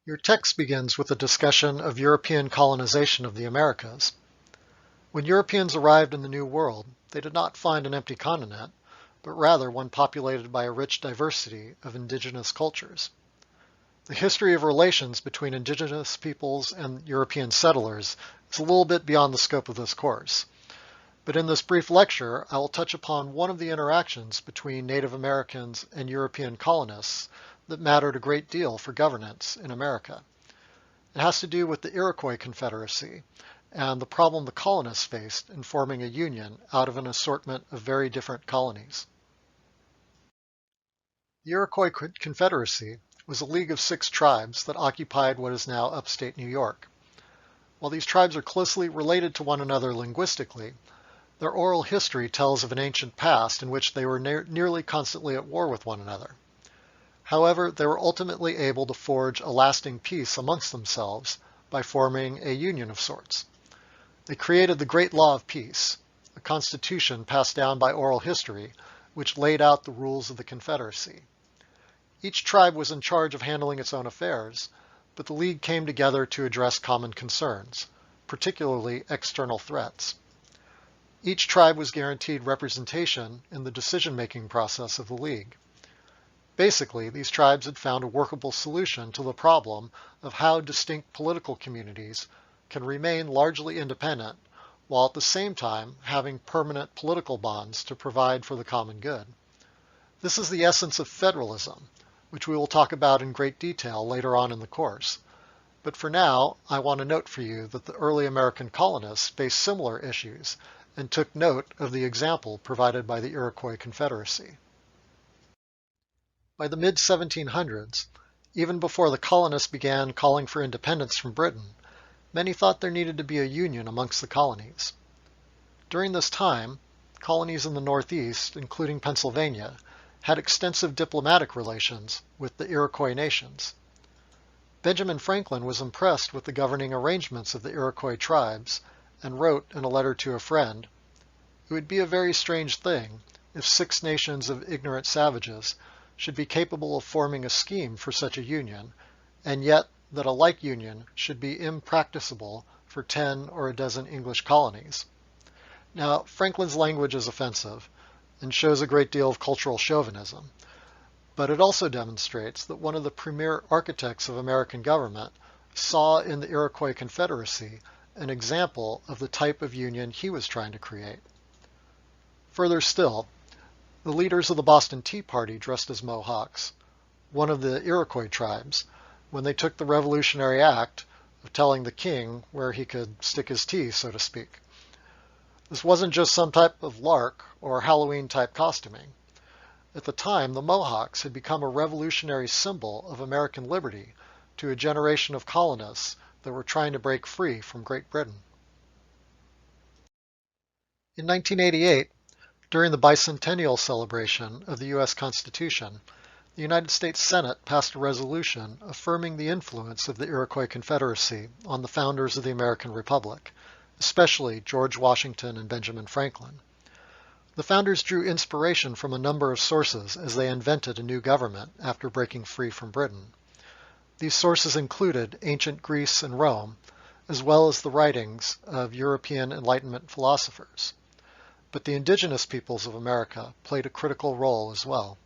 Your text begins with a discussion of European colonization of the Americas. When Europeans arrived in the New World, they did not find an empty continent, but rather one populated by a rich diversity of indigenous cultures. The history of relations between indigenous peoples and European settlers is a little bit beyond the scope of this course. But in this brief lecture, I will touch upon one of the interactions between Native Americans and European colonists that mattered a great deal for governance in America. It has to do with the Iroquois Confederacy and the problem the colonists faced in forming a union out of an assortment of very different colonies. The Iroquois Confederacy was a league of 6 tribes that occupied what is now upstate New York. While these tribes are closely related to one another linguistically, their oral history tells of an ancient past in which they were nearly constantly at war with one another. However, they were ultimately able to forge a lasting peace amongst themselves by forming a union of sorts. They created the Great Law of Peace, a constitution passed down by oral history, which laid out the rules of the Confederacy. Each tribe was in charge of handling its own affairs, but the League came together to address common concerns, particularly external threats. Each tribe was guaranteed representation in the decision-making process of the League. Basically, these tribes had found a workable solution to the problem of how distinct political communities can remain largely independent while at the same time having permanent political bonds to provide for the common good. This is the essence of federalism, which we will talk about in great detail later on in the course. But for now, I want to note for you that the early American colonists faced similar issues and took note of the example provided by the Iroquois Confederacy. By the mid-1700s, even before the colonists began calling for independence from Britain, many thought there needed to be a union amongst the colonies. During this time, colonies in the Northeast, including Pennsylvania, had extensive diplomatic relations with the Iroquois nations. Benjamin Franklin was impressed with the governing arrangements of the Iroquois tribes and wrote in a letter to a friend, "It would be a very strange thing if 6 nations of ignorant savages should be capable of forming a scheme for such a union, and yet that a like union should be impracticable for 10 or a dozen English colonies." Now, Franklin's language is offensive and shows a great deal of cultural chauvinism, but it also demonstrates that one of the premier architects of American government saw in the Iroquois Confederacy an example of the type of union he was trying to create. Further still, the leaders of the Boston Tea Party dressed as Mohawks, one of the Iroquois tribes, when they took the revolutionary act of telling the king where he could stick his tea, so to speak. This wasn't just some type of lark or Halloween-type costuming. At the time, the Mohawks had become a revolutionary symbol of American liberty to a generation of colonists that were trying to break free from Great Britain. In 1988, during the bicentennial celebration of the U.S. Constitution, the United States Senate passed a resolution affirming the influence of the Iroquois Confederacy on the founders of the American Republic, especially George Washington and Benjamin Franklin. The founders drew inspiration from a number of sources as they invented a new government after breaking free from Britain. These sources included ancient Greece and Rome, as well as the writings of European Enlightenment philosophers. But the indigenous peoples of America played a critical role as well.